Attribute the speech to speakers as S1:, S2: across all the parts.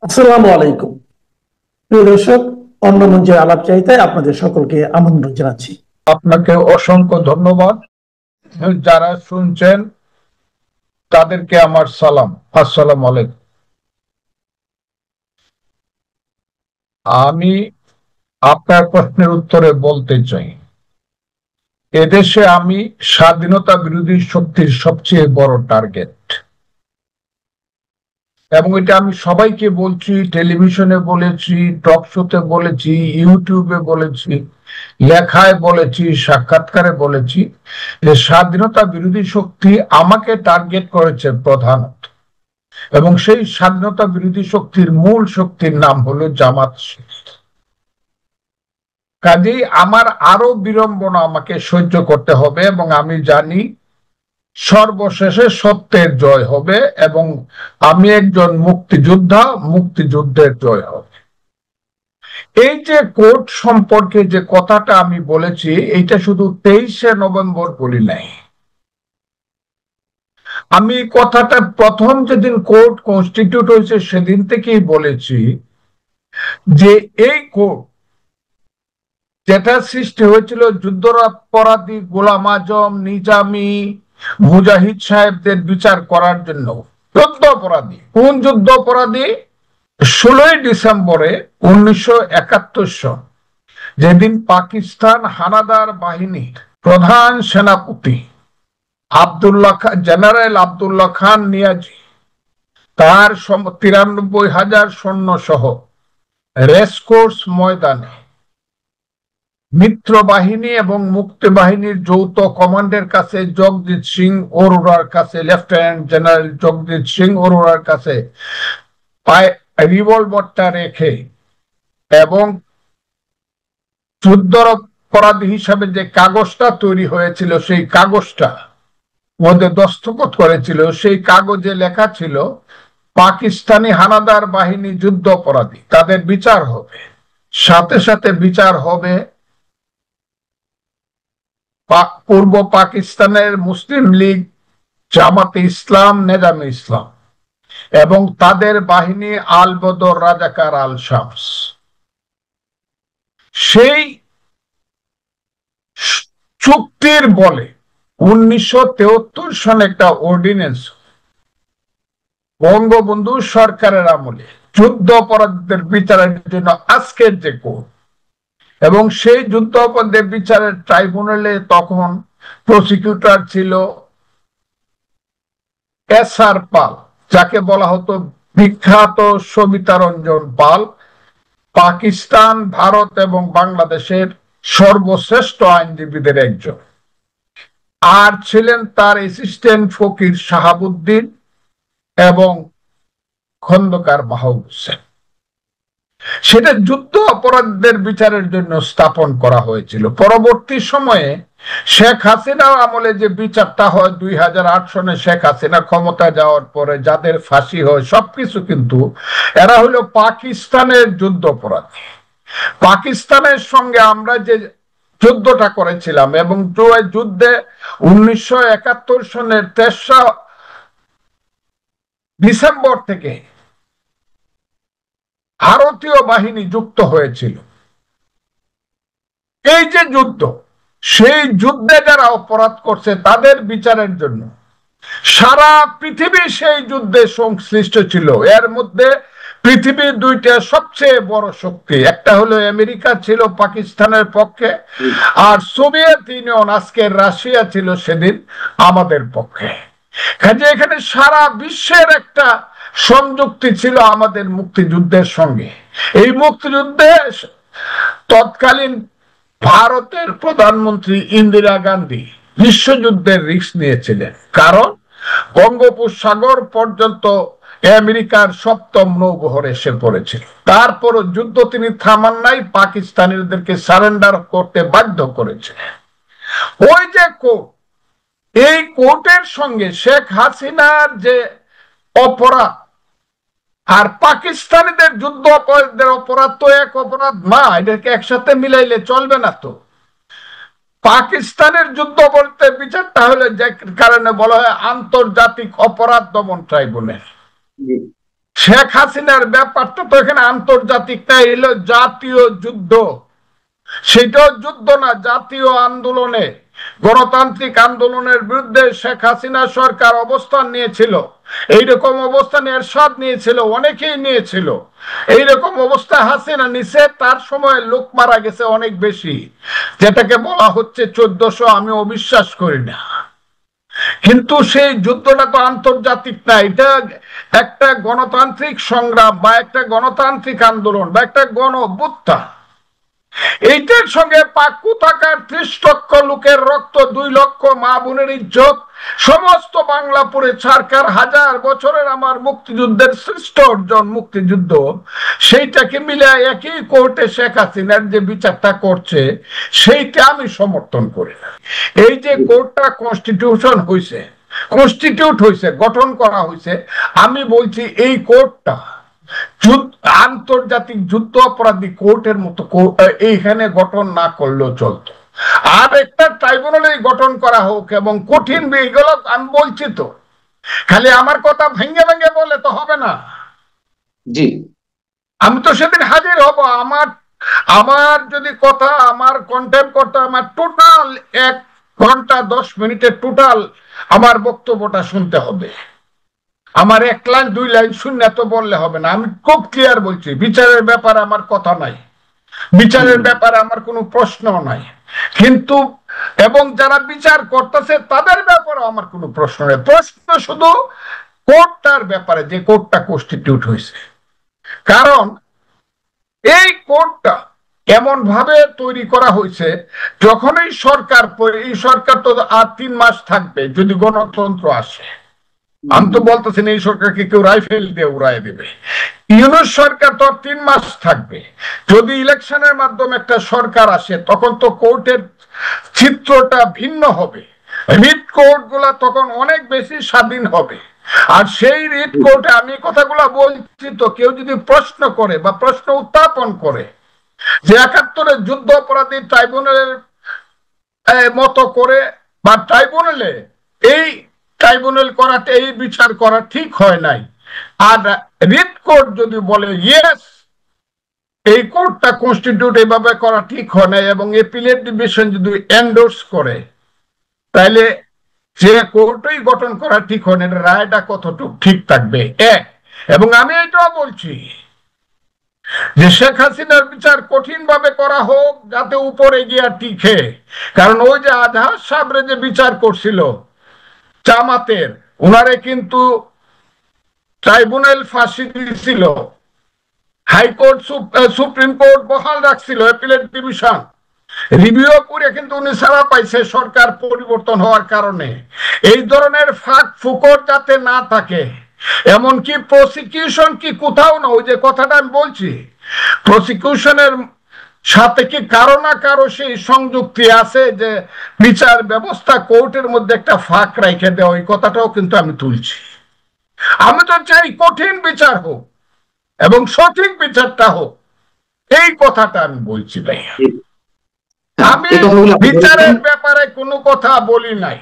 S1: আসসালামু আলাইকুম। প্রিয় দর্শক, অন্য মঞ্চের আলাপচারিতায় আপনাদের সকলকে আমন্ত্রণ জানাচ্ছি।
S2: আপনাকে অসংখ্য ধন্যবাদ। যারা শুনছেন তাদেরকে আমার সালাম। আসসালামু আলাইকুম। আমি আপনার প্রশ্নের উত্তরে বলতে চাই, এদেশে আমি স্বাধীনতা বিরোধী শক্তির সবচেয়ে বড় টার্গেট, এবং এটা আমি সবাইকে বলছি, টেলিভিশনে বলেছি, টক শোতে বলেছি, ইউটিউবে বলেছি, লেখায় বলেছি, সাক্ষাৎকারে বলেছি যে স্বাধীনতা বিরোধী শক্তি আমাকে টার্গেট করেছে প্রধানত, এবং সেই স্বাধীনতা বিরোধী শক্তির মূল শক্তির নাম হলো জামাত শিবির। কাজেই আমার আরো বিড়ম্বনা আমাকে সহ্য করতে হবে, এবং আমি জানি সর্বশেষে সত্যের জয় হবে, এবং আমি একজন মুক্তিযোদ্ধা, মুক্তিযুদ্ধের জয় হবে। এই যে কোর্ট সম্পর্কে যে কথাটা আমি বলেছি, এটা শুধু 23শে নভেম্বর বলি নাই। আমি কথাটা প্রথম যেদিন কোর্ট কনস্টিটিউট হয়েছে সেদিন থেকেই বলেছি যে এই কোর্ট যেটা সৃষ্টি হয়েছিল যুদ্ধাপরাধী গোলাম আজম, নিজামী, মুজাহিদ সাহেবদের বিচার করার জন্য। যুদ্ধ অপরাধী, কোন যুদ্ধ অপরাধী? 16ই ডিসেম্বরে 1971 সন, যেদিন পাকিস্তান হানাদার বাহিনীর প্রধান সেনাপতি জেনারেল আব্দুল্লাহ খান নিয়াজি তার 93,000 সৈন্য সহ রেসকোর্স ময়দানে মিত্র বাহিনী এবং মুক্তি বাহিনীর যৌথ কমান্ডের কাছে জগজিৎ সিং অরোরার কাছে, লেফটেন্যান্ট জেনারেল জগজিৎ সিং অরোরার কাছে রিভলভারটা রেখে, এবং যুদ্ধ অপরাধী হিসাবে যে কাগজটা তৈরি হয়েছিল সেই কাগজটা মধ্যে দস্তখত করেছিল, সেই কাগজে লেখা ছিল পাকিস্তানি হানাদার বাহিনী যুদ্ধ অপরাধী, তাদের বিচার হবে। সাথে সাথে বিচার হবে পূর্ব পাকিস্তানের মুসলিম লীগ, জামাতে ইসলাম, নেজামে ইসলাম এবং তাদের বাহিনী আল বদর, রাজাকার, আল শামস। সেই চুক্তির বলে 1973 সনে একটা অর্ডিন্যান্স বঙ্গবন্ধু সরকারের আমলে যুদ্ধ অপরাধীদের বিচারের জন্য আজকের যে কোর্ট, এবং সেই যুদ্ধ অপরাধীদের বিচারের ট্রাইব্যুনালে তখন প্রসিকিউটর ছিল এস.আর. পাল, যাকে বলা হতো বিখ্যাত সবিতা রঞ্জন পাল, পাকিস্তান, ভারত এবং বাংলাদেশের সর্বশ্রেষ্ঠ আইনজীবীদের একজন। আর ছিলেন তার অ্যাসিস্ট্যান্ট ফকির শাহাবুদ্দিন এবং খন্দকার মাহবুব হোসেন। সেটা যুদ্ধ অপরাধীদের বিচারের জন্য স্থাপন করা হয়েছিল। পরবর্তী সময়ে শেখ হাসিনার আমলে যে বিচারটা হয় 2008 সনে, শেখ হাসিনা ক্ষমতা যাওয়ার পরে যাদের ফাঁসি হয়, সবকিছু কিন্তু এরা হলো পাকিস্তানের যুদ্ধ অপরাধী। পাকিস্তানের সঙ্গে আমরা যে যুদ্ধটা করেছিলাম, এবং যুদ্ধে 1971 সনের 3রা ডিসেম্বর থেকে ভারতীয় বাহিনী যুক্ত হয়েছিল। এই যে যুদ্ধ, সেই যুদ্ধে যারা অপরাধ করছে তাদের বিচারের জন্য সারা পৃথিবী সেই যুদ্ধে সংশ্লিষ্ট ছিল। এর মধ্যে পৃথিবীর দুইটা সবচেয়ে বড় শক্তি, একটা হলো আমেরিকা ছিল পাকিস্তানের পক্ষে, আর সোভিয়েত ইউনিয়ন, আজকের রাশিয়া, ছিল সেদিন আমাদের পক্ষে। কাজে এখানে সারা বিশ্বের একটা সংযুক্তি ছিল আমাদের মুক্তিযুদ্ধের সঙ্গে। এই মুক্তিযুদ্ধে তৎকালীন ভারতের প্রধানমন্ত্রী ইন্দিরা গান্ধী বিশ্বযুদ্ধের রিস্ক নিয়েছিলেন, কারণ বঙ্গোপসাগর পর্যন্ত আমেরিকার 7ম নৌবহর এসে পড়েছিল। তারপর যুদ্ধ তিনি থামান নাই, পাকিস্তানিদেরকে সারেন্ডার করতে বাধ্য করেছে। ওই যে কোর্ট, এই কোর্টের সঙ্গে শেখ হাসিনার যে অপরাধ আর পাকিস্তানিদের যুদ্ধ অপরাধীদের অপরাধ তো এক অপরাধ না, এটাকে একসাথে মিলাইলে চলবে না। তো পাকিস্তানের যুদ্ধ অপরাধের বিচারটা হলে যে কারণে বলা হয় আন্তর্জাতিক অপরাধ দমন ট্রাইব্যুনাল। শেখ হাসিনার ব্যাপারটা তো এখানে আন্তর্জাতিক না, এলো জাতীয় যুদ্ধ। সেটাও যুদ্ধ না, জাতীয় আন্দোলনে, গণতান্ত্রিক আন্দোলনের বিরুদ্ধে শেখ হাসিনা সরকার অবস্থান নিয়েছিল। এইরকম অবস্থান এরশাদ নিয়েছিল, অনেকেই নিয়েছিল। এইরকম অবস্থা হাসিনা নিছে, তার সময় লোক মারা গেছে অনেক বেশি, যেটাকে বলা হচ্ছে 1400। আমি অবিশ্বাস করি না, কিন্তু সেই যুদ্ধটা তো আন্তর্জাতিক না, এটা একটা গণতান্ত্রিক সংগ্রাম বা একটা গণতান্ত্রিক আন্দোলন বা একটা গণ অভ্যুত্থান। এইটার সঙ্গে পাক্কু থাকার 30 লক্ষ লোকের রক্ত, 2 লক্ষ মা বোনের ইজ্জত, সমস্ত বাংলাপুরে সরকার, হাজার বছরের আমার মুক্তিযুদ্ধের শ্রেষ্ঠ অর্জন মুক্তিযুদ্ধ, সেইটাকে মিলে একই কোর্টে শেখ হাসিনার যে বিচারটা করছে, সেইটা আমি সমর্থন করি না। এই যে কোর্টটা কনস্টিটিউশন হয়েছে, কনস্টিটিউট হয়েছে, গঠন করা হয়েছে, আমি বলছি এই কোর্টটা আন্তর্জাতিক যুদ্ধ অপরাধী কোর্টের মতো এইখানে গঠন না করলেও চলতো। আর একটা ট্রাইব্যুনাল গঠন করা হোক, এবং কঠিন এগুলো আমি বলছি তো, খালি আমার কথা ভেঙে ভেঙে বলে তো হবে না।
S3: জি,
S2: আমি তো সেদিন হাজির হব। আমার যদি কথা, আমার কন্টেন্ট করতে, আমার টোটাল 1 ঘন্টা 10 মিনিটের টোটাল আমার বক্তব্যটা শুনতে হবে। আমার 1 লাইন 2 লাইন শুনে তো বললে হবে না। আমি খুব ক্লিয়ার বলছি, বিচারের ব্যাপারে আমার কথা নাই, বিচারের ব্যাপারে আমার কোনো প্রশ্ন নাই, কিন্তু এবং যারা বিচার করতেছে তাদের ব্যাপারে আমার কোনো প্রশ্ন নেই। প্রশ্ন শুধু কোর্টটার ব্যাপারে, যে কোর্টটা কনস্টিটিউট হয়েছে। কারণ এই কোর্টটা এমন ভাবে তৈরি করা হয়েছে, যখন এই সরকার তো আর 3 মাস থাকবে যদি গণতন্ত্র আসে। আমি তো বলতেছি এই সরকারকে কেউ রাইফেল দিয়ে উড়াই দেবে। ইউনূস সরকার তো 3 মাস থাকবে। যদি ইলেকশনের মাধ্যমে একটা সরকার আসে, তখন তো কোর্টের চিত্রটা ভিন্ন হবে। রিট কোর্ট গুলা তখন অনেক বেশি স্বাধীন হবে। আর সেই রিট কোর্টে আমি কথাগুলা বলছি তো, কেউ যদি প্রশ্ন করে বা প্রশ্ন উত্থাপন করে যে 71-এর যুদ্ধ অপরাধী ট্রাইব্যুনালের মতো করে, বা ট্রাইব্যুনালে এই ট্রাইব্যুনাল করাতে এই বিচার করা ঠিক হয় নাই, আর রিট কোর্ট যদি বলে ইয়েস এই কোর্টটা কনস্টিটিউট এইভাবে করা ঠিক হয় নাই, এবং এপিলেট ডিভিশন যদি এন্ডোর্স করে, তাহলে যে কোর্টই গঠন করা ঠিক হয় না, রায়টা কতটুকু ঠিক থাকবে। এবং আমি এটাও বলছি যে শেখ হাসিনার বিচার কঠিন ভাবে করা হোক, যাতে উপরে গিয়া টিকে। কারণ ওই যে আজহার সাহেবরে যে বিচার করছিল জামাতের, উনারে কিন্তু ট্রাইব্যুনাল ফাঁসি দিয়েছিল, হাইকোর্ট সুপ্রিম কোর্ট বহাল রাখছিল, অ্যাপিলেট ডিভিশন রিভিউ করে কিন্তু উনি ছাড়া পাইছে সরকার পরিবর্তন হওয়ার কারণে। এই ধরনের ফাঁক ফুকর যাতে না থাকে, এমনকি প্রসিকিউশন কি কোথাও না, ওই যে কথাটা আমি বলছি, প্রসিকিউশনের সাথে কি কারো না কারো সেই সংযুক্তি আছে যে বিচার ব্যবস্থা কোর্টের মধ্যে একটা ফাঁক রেখে দেওয়া, ওই কথাটাও কিন্তু আমি তুলছি। আমি তো চাই কঠিন বিচার হোক এবং সঠিক বিচারটা হোক, এই কথাটা আমি বলছি ভাই। আমি বিচারের ব্যাপারে কোনো কথা বলি নাই।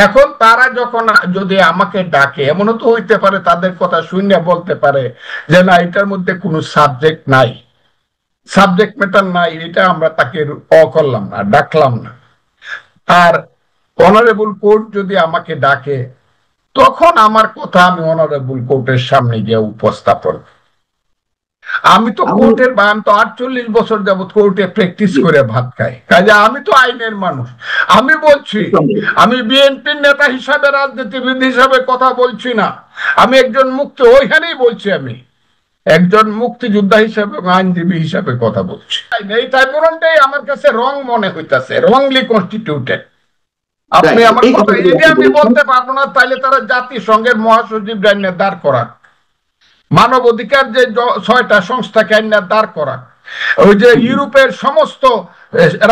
S2: এখন তারা যখন যদি আমাকে ডাকে, এমনও তো হইতে পারে তাদের কথা শুনে বলতে পারে যে না, এটার মধ্যে কোনো সাবজেক্ট নাই, সাবজেক্ট ম্যাটার নাই, এটা আমরা তাকে করলাম না, ডাকলাম না। আর অনারেবল কোর্ট যদি আমাকে ডাকে, তখন আমার কথা আমি অনারেবল কোর্টের সামনে গিয়ে উপস্থাপন। আমি তো কোর্টের, আমি তো 48 বছর যাবৎ কোর্টে প্র্যাকটিস করে ভাত খাই, কাজে আমি তো আইনের মানুষ। আমি বলছি, আমি বিএনপির নেতা হিসাবে, রাজনীতিবিদ হিসাবে কথা বলছি না, আমি একজন মুক্তি, ওইখানেই বলছি আমি একজন মুক্তিযোদ্ধা হিসাবে, আইনজীবী হিসাবে কথা বলছি। এই ট্রাইব্যুনালটাই আমার কাছে রং মনে হইতাছে, রংলি কনস্টিটিউটেড। আপনি আমার কথা যদি আমি বলতে পারবো না, তাহলে তারা জাতিসংঘের মহাসচিব রাইনে দাঁড় করা, মানব অধিকার যে 6টা সংস্থাকে আইনে দাঁড় করা, ওই যে ইউরোপের সমস্ত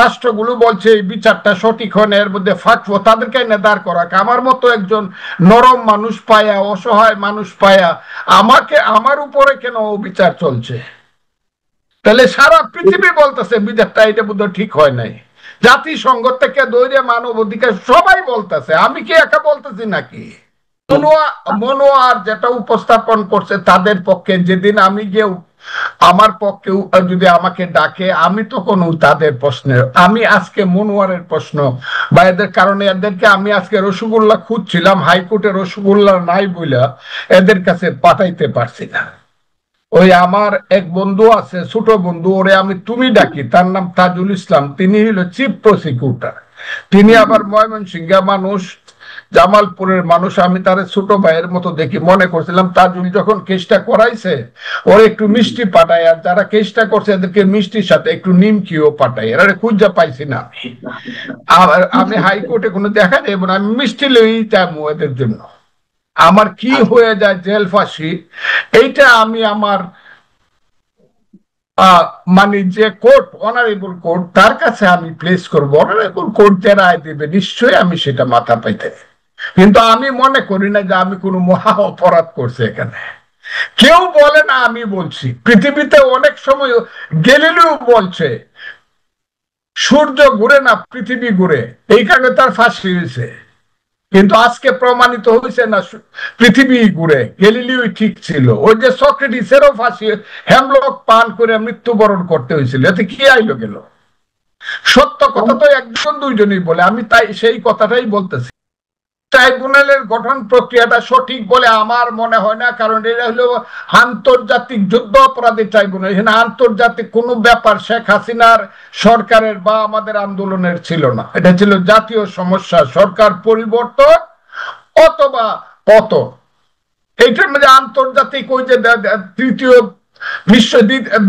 S2: রাষ্ট্রগুলো বলছে এই বিচারটা সঠিক হয় না, এর মধ্যে ফাঁক, তাদেরকে আইনে দাঁড় করা। আমার মতো একজন নরম মানুষ পায়া, অসহায় মানুষ পায়া আমাকে, আমার উপরে কেন বিচার চলছে? তাহলে সারা পৃথিবী বলতেছে বিচারটা এটা বোধহয় ঠিক হয় নাই, জাতিসংঘ থেকে দৈরে মানব অধিকার সবাই বলতেছে, আমি কি একা বলতেছি নাকি? মনোয়ার যেটা উপস্থাপন করছে তাদের পক্ষে, যেদিন আমি গিয়ে আমার পক্ষে যদি আমাকে ডাকে আমি তখন তাদের প্রশ্নে, আমি আজকে মনোয়ারের প্রশ্ন বা এদের কারণে এদেরকে আমি আজকে রসগোল্লা খুঁজছিলাম, হাইকোর্টে রসগোল্লা নাই বইলা এদের কাছে পাঠাইতে পারছি না। ওই আমার এক বন্ধু আছে, ছোট বন্ধু, ওরে আমি তুমি ডাকি, তার নাম তাজুল ইসলাম, তিনি হলো চিফ প্রসিকিউটর, তিনি আবার ময়মনসিংহ মানুষ, জামালপুরের মানুষ। আমি তার ছোট ভাইয়ের মতো দেখি, মনে করছিলাম তাজুল যখন কেসটা করাইছে ওর একটু মিষ্টি পাঠায়, আর যারা কেসটা করছে এদেরকে মিষ্টির সাথে একটু নিমকিও পাঠায়, এরা খুঁজা পাইছি না। আমি হাইকোর্টে কোনো দেখা যাবে না, আমি মিষ্টি লই যাবো এদের জন্য। আমার কি হয়ে যায় জেল ফাঁসি, এইটা আমি আমার মানে যে কোর্ট, অনারেবল কোর্ট, তার কাছে আমি প্লেস করবো। অনারেবল কোর্ট যে রায় দেবে নিশ্চয়ই আমি সেটা মাথা পাইতে, কিন্তু আমি মনে করি না যে আমি কোনো মহা অপরাধ করছি এখানে। কেউ বলে না, আমি বলছি। পৃথিবীতে অনেক সময় গ্যালিলিও বলছে সূর্য ঘুরে না, পৃথিবী ঘুরে, এই কারণে তার ফাঁসি হয়েছে। কিন্তু আজকে প্রমাণিত হয়েছে না পৃথিবী ঘুরে, গ্যালিলিও ঠিক ছিল। ওই যে সক্রেটিসেরও ফাঁসি হেমলক পান করে মৃত্যুবরণ করতে হয়েছিল, এতে কি আইলো গেল? সত্য কথা তো একজন দুইজনই বলে, আমি তাই সেই কথাটাই বলতেছি। ট্রাইব্যুনালের গঠন প্রক্রিয়াটা সঠিক বলে আমার মনে হয় না, কারণ এটা হলো আন্তর্জাতিক যুদ্ধ অপরাধী ট্রাইব্যুনাল। এখানে আন্তর্জাতিক কোনো ব্যাপার শেখ হাসিনার সরকারের বা আমাদের আন্দোলনের ছিল না, এটা ছিল জাতীয় সমস্যা, সরকার পরিবর্তন অথবা পতন। এইটার মধ্যে আন্তর্জাতিক ওই যে তৃতীয়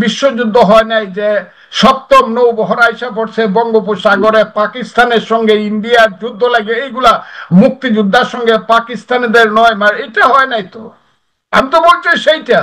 S2: বিশ্বযুদ্ধ হয় নাই, যে সপ্তম নৌবহর আইসা পড়ছে বঙ্গোপসাগরে, পাকিস্তানের সঙ্গে ইন্ডিয়ার যুদ্ধ লাগে, এইগুলা মুক্তিযোদ্ধার সঙ্গে পাকিস্তানিদের নয়, এটা হয় নাই তো। আমি তো বলছি সেইটা